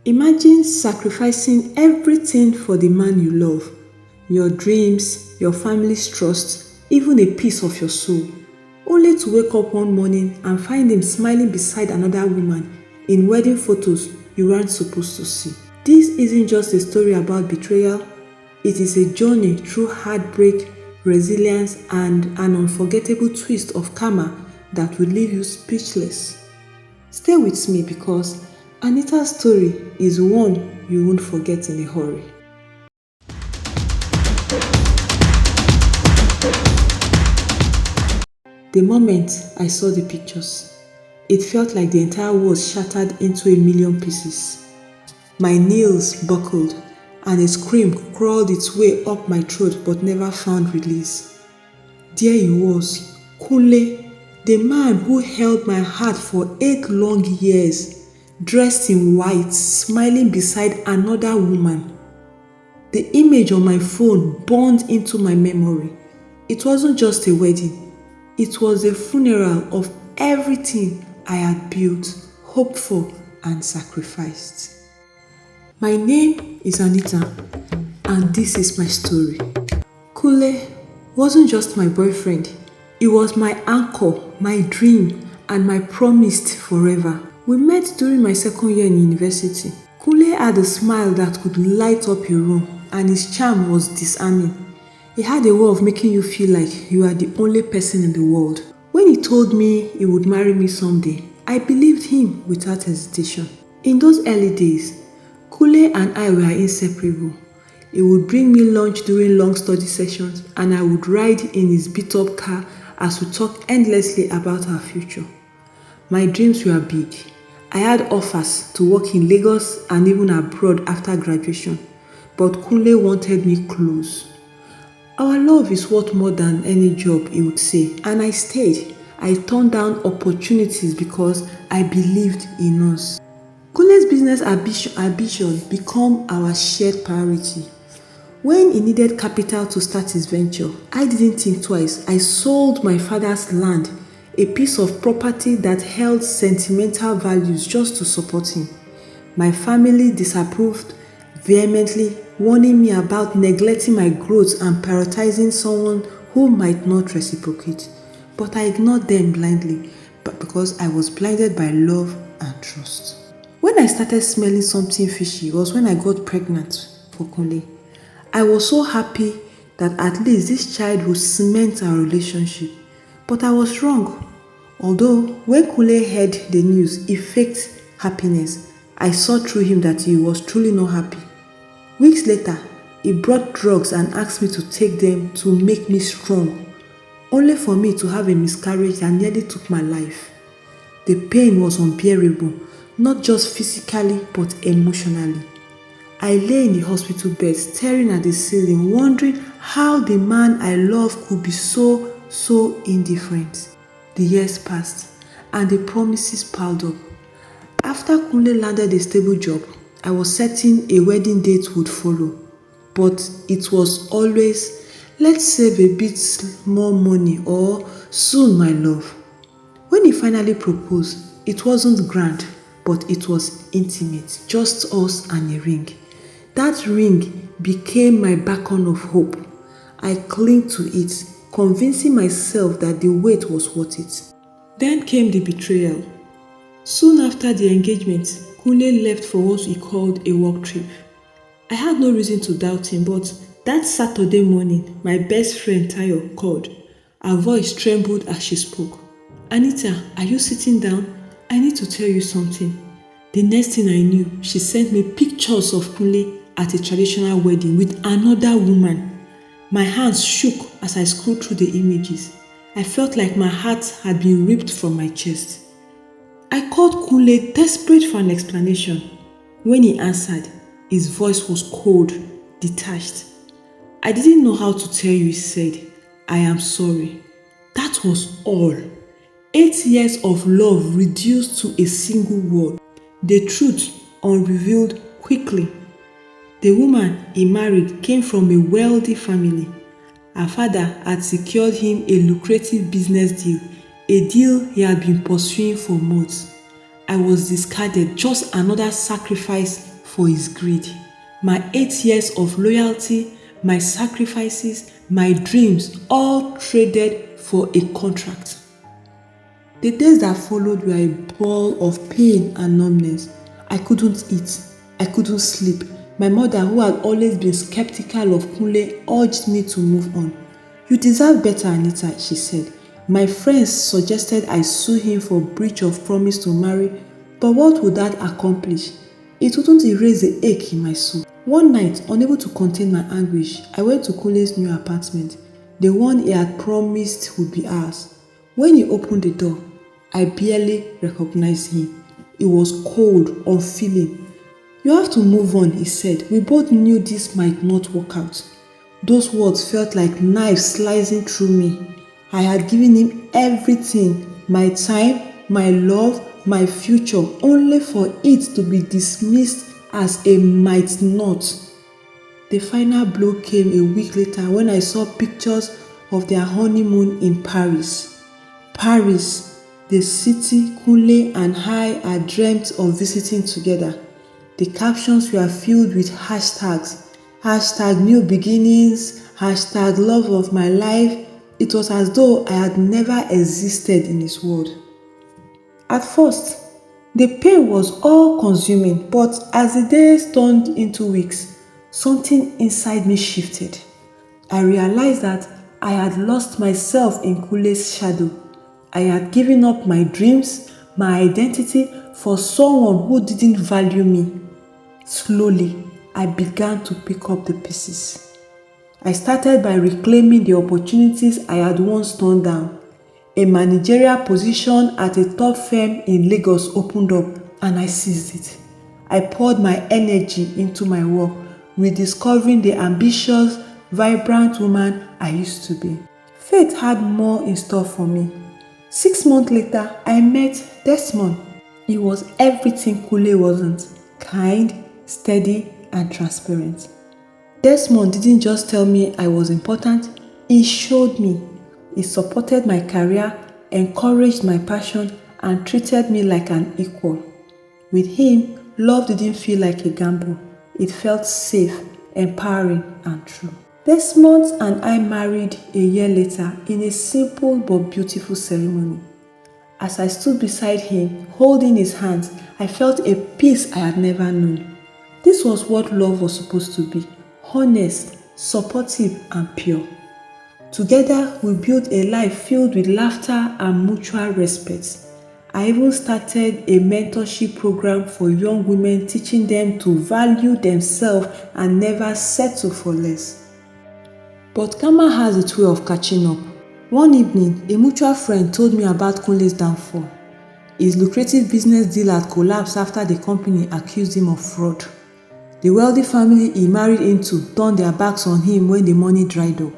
Imagine sacrificing everything for the man you love, your dreams, your family's trust, even a piece of your soul, only to wake up one morning and find him smiling beside another woman in wedding photos you weren't supposed to see. This isn't just a story about betrayal, it is a journey through heartbreak, resilience, and an unforgettable twist of karma that will leave you speechless. Stay with me because Anita's story is one you won't forget in a hurry. The moment I saw the pictures, it felt like the entire world shattered into a million pieces. My nails buckled and a scream crawled its way up my throat but never found release. There he was, Kunle, the man who held my heart for 8 long years, dressed in white, smiling beside another woman. The image on my phone burned into my memory. It wasn't just a wedding, it was a funeral of everything I had built, hoped for, and sacrificed. My name is Anita, and this is my story. Kunle wasn't just my boyfriend, he was my anchor, my dream, and my promised forever. We met during my second year in university. Kunle had a smile that could light up a room, and his charm was disarming. He had a way of making you feel like you are the only person in the world. When he told me he would marry me someday, I believed him without hesitation. In those early days, Kunle and I were inseparable. He would bring me lunch during long study sessions, and I would ride in his beat-up car as we talked endlessly about our future. My dreams were big. I had offers to work in Lagos and even abroad after graduation, but Kunle wanted me close. Our love is worth more than any job, he would say, and I stayed. I turned down opportunities because I believed in us. Kunle's business ambition became our shared priority. When he needed capital to start his venture, I didn't think twice. I sold my father's land, a piece of property that held sentimental values just to support him. My family disapproved vehemently, warning me about neglecting my growth and prioritizing someone who might not reciprocate. But I ignored them blindly, but because I was blinded by love and trust. When I started smelling something fishy was when I got pregnant for Kunle. I was so happy that at least this child would cement our relationship. But I was wrong. Although when Kunle heard the news, he faked happiness. I saw through him that he was truly not happy. Weeks later, he brought drugs and asked me to take them to make me strong, only for me to have a miscarriage that nearly took my life. The pain was unbearable, not just physically but emotionally. I lay in the hospital bed staring at the ceiling, wondering how the man I love could be so indifferent. The years passed and the promises piled up. After Kunle landed a stable job, I was certain a wedding date would follow. But it was always, let's save a bit more money or soon, my love. When he finally proposed, it wasn't grand, but it was intimate, just us and a ring. That ring became my beacon of hope. I clung to it, convincing myself that the wait was worth it. Then came the betrayal. Soon after the engagement, Kunle left for what he called a work trip. I had no reason to doubt him, but that Saturday morning, my best friend Tayo called. Her voice trembled as she spoke. Anita, are you sitting down? I need to tell you something. The next thing I knew, she sent me pictures of Kunle at a traditional wedding with another woman. My hands shook as I scrolled through the images. I felt like my heart had been ripped from my chest. I called Kunle, desperate for an explanation. When he answered, his voice was cold, detached. I didn't know how to tell you, he said. I am sorry. That was all. 8 years of love reduced to a single word. The truth unrevealed quickly. The woman he married came from a wealthy family. Her father had secured him a lucrative business deal, a deal he had been pursuing for months. I was discarded, just another sacrifice for his greed. My 8 years of loyalty, my sacrifices, my dreams, all traded for a contract. The days that followed were a ball of pain and numbness. I couldn't eat. I couldn't sleep. My mother, who had always been skeptical of Kunle, urged me to move on. You deserve better, Anita, she said. My friends suggested I sue him for breach of promise to marry, but what would that accomplish? It wouldn't erase the ache in my soul. One night, unable to contain my anguish, I went to Kunle's new apartment, the one he had promised would be ours. When he opened the door, I barely recognized him. He was cold, unfeeling. You have to move on, he said. We both knew this might not work out. Those words felt like knives slicing through me. I had given him everything, my time, my love, my future, only for it to be dismissed as a might not. The final blow came a week later when I saw pictures of their honeymoon in Paris. Paris, the city Kunle and I had dreamt of visiting together. The captions were filled with hashtags. Hashtag new beginnings, hashtag love of my life. It was as though I had never existed in his world. At first, the pain was all-consuming, but as the days turned into weeks, something inside me shifted. I realized that I had lost myself in Kunle's shadow. I had given up my dreams, my identity for someone who didn't value me. Slowly, I began to pick up the pieces. I started by reclaiming the opportunities I had once turned down. A managerial position at a top firm in Lagos opened up and I seized it. I poured my energy into my work, rediscovering the ambitious, vibrant woman I used to be. Fate had more in store for me. 6 months later, I met Desmond. He was everything Kunle wasn't: kind, steady, and transparent. Desmond didn't just tell me I was important, he showed me. He supported my career, encouraged my passion, and treated me like an equal. With him, love didn't feel like a gamble. It felt safe, empowering, and true. Desmond and I married a year later in a simple but beautiful ceremony. As I stood beside him, holding his hands, I felt a peace I had never known. This was what love was supposed to be: honest, supportive, and pure. Together, we built a life filled with laughter and mutual respect. I even started a mentorship program for young women, teaching them to value themselves and never settle for less. But karma has its way of catching up. One evening, a mutual friend told me about Kunle's downfall. His lucrative business deal had collapsed after the company accused him of fraud. The wealthy family he married into turned their backs on him when the money dried up.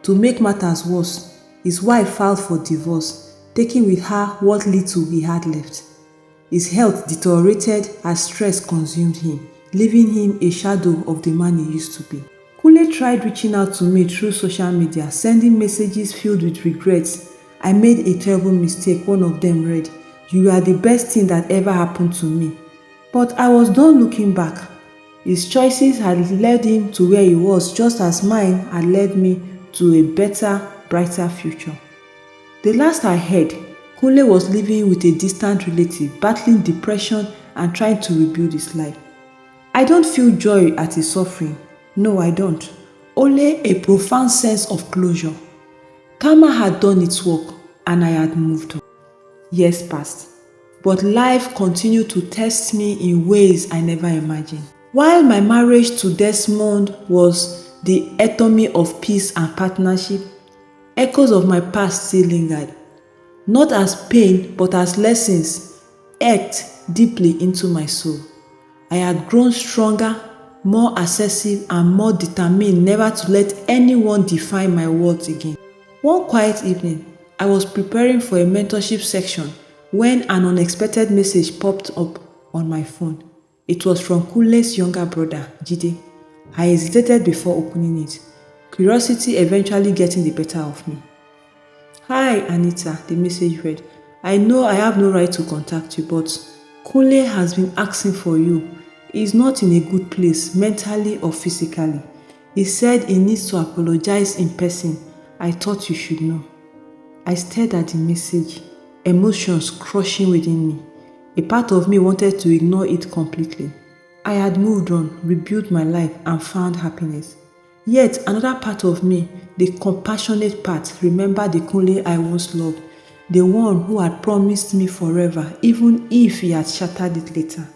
To make matters worse, his wife filed for divorce, taking with her what little he had left. His health deteriorated as stress consumed him, leaving him a shadow of the man he used to be. Kunle tried reaching out to me through social media, sending messages filled with regrets. I made a terrible mistake. One of them read, "You are the best thing that ever happened to me." But I was done looking back. His choices had led him to where he was, just as mine had led me to a better, brighter future. The last I heard, Kunle was living with a distant relative, battling depression and trying to rebuild his life. I don't feel joy at his suffering. No, I don't. Only a profound sense of closure. Karma had done its work and I had moved on. Years passed, but life continued to test me in ways I never imagined. While my marriage to Desmond was the epitome of peace and partnership, echoes of my past still lingered, not as pain but as lessons etched deeply into my soul. I had grown stronger, more assertive, and more determined never to let anyone define my worth again. One quiet evening, I was preparing for a mentorship section when an unexpected message popped up on my phone. It was from Kunle's younger brother, Jide. I hesitated before opening it, curiosity eventually getting the better of me. "Hi, Anita," the message read. "I know I have no right to contact you, but Kunle has been asking for you. is not in a good place mentally or physically. He said he needs to apologize in person. I thought you should know. I stared at the message, emotions crushing within me. A part of me wanted to ignore it completely. I had moved on, rebuilt my life, and found happiness. Yet another part of me, the compassionate part, remembered the kunle I once loved, the one who had promised me forever, even if he had shattered it later.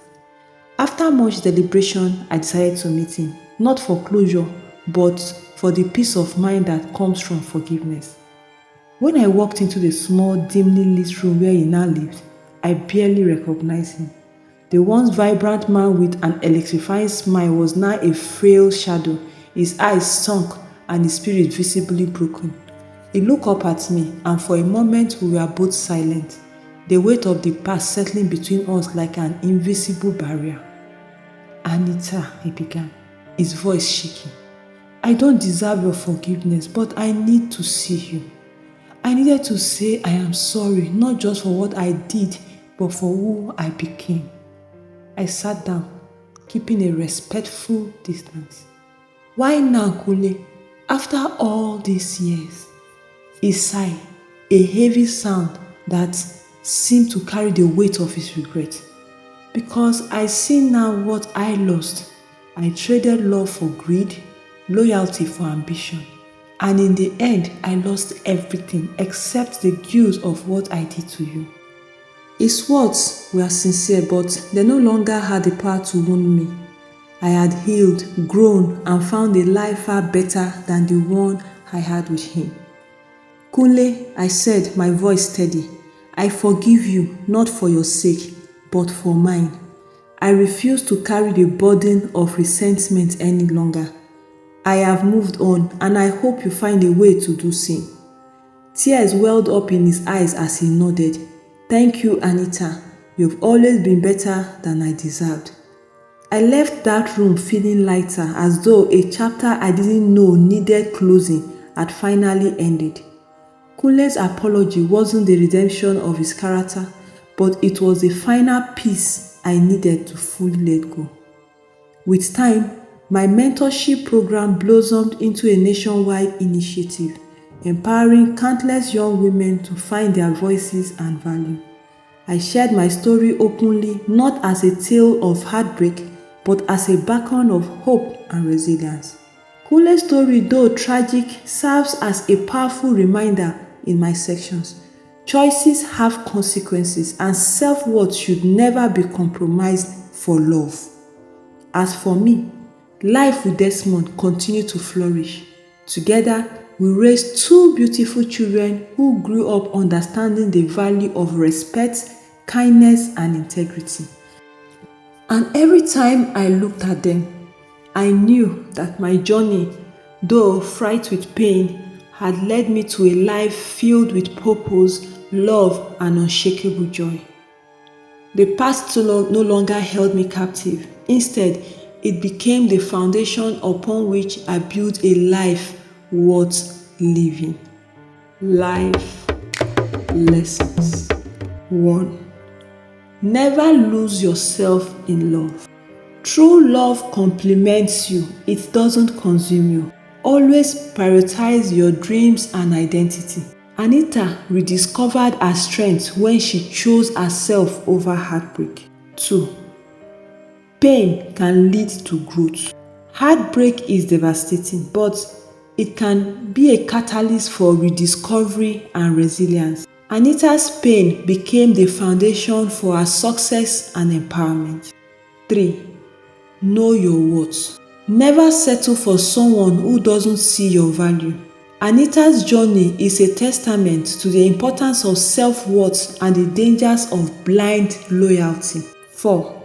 After much deliberation, I decided to meet him, not for closure, but for the peace of mind that comes from forgiveness. When I walked into the small, dimly lit room where he now lived, I barely recognized him. The once vibrant man with an electrifying smile was now a frail shadow, his eyes sunk and his spirit visibly broken. He looked up at me, and for a moment we were both silent, the weight of the past settling between us like an invisible barrier. Anita, he began, his voice shaking. I don't deserve your forgiveness, but I need to see you. I needed to say I am sorry, not just for what I did, but for who I became. I sat down, keeping a respectful distance. Why now, Kunle? After all these years? He sighed, a heavy sound that seemed to carry the weight of his regret. Because I see now what I lost. I traded love for greed, loyalty for ambition. And in the end, I lost everything except the guilt of what I did to you. His words were sincere, but they no longer had the power to wound me. I had healed, grown, and found a life far better than the one I had with him. Kunle, I said, my voice steady, I forgive you, not for your sake, but for mine. I refuse to carry the burden of resentment any longer. I have moved on, and I hope you find a way to do same. Tears welled up in his eyes as he nodded. Thank you, Anita. You've always been better than I deserved. I left that room feeling lighter, as though a chapter I didn't know needed closing had finally ended. Kunle's apology wasn't the redemption of his character, but it was the final piece I needed to fully let go. With time, my mentorship program blossomed into a nationwide initiative, empowering countless young women to find their voices and value. I shared my story openly, not as a tale of heartbreak, but as a beacon of hope and resilience. Kunle's story, though tragic, serves as a powerful reminder in my sections. Choices have consequences, and self-worth should never be compromised for love. As for me, life with Desmond continued to flourish. Together, we raised two beautiful children who grew up understanding the value of respect, kindness, and integrity. And every time I looked at them, I knew that my journey, though fraught with pain, had led me to a life filled with purpose, love, and unshakable joy. The past no longer held me captive. Instead, it became the foundation upon which I built a life worth living. Life lessons. 1. Never lose yourself in love. True love complements you, it doesn't consume you. Always prioritize your dreams and identity. Anita rediscovered her strength when she chose herself over heartbreak. 2. Pain can lead to growth. Heartbreak is devastating, but it can be a catalyst for rediscovery and resilience. Anita's pain became the foundation for her success and empowerment. 3. Know your worth. Never settle for someone who doesn't see your value. Anita's journey is a testament to the importance of self-worth and the dangers of blind loyalty. 4.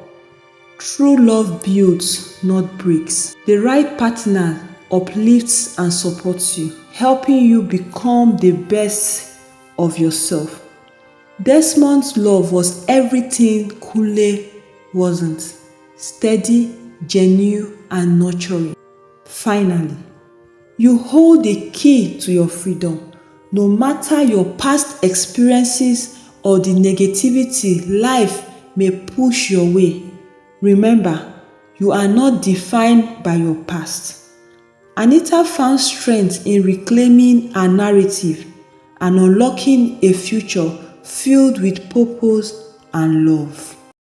True love builds, not breaks. The right partner uplifts and supports you, helping you become the best of yourself. Desmond's love was everything Kunle wasn't: steady, genuine, and nurturing. Finally, you hold the key to your freedom. No matter your past experiences or the negativity life may push your way, remember, You are not defined by your past. Anita found strength in reclaiming her narrative and unlocking a future filled with purpose and love.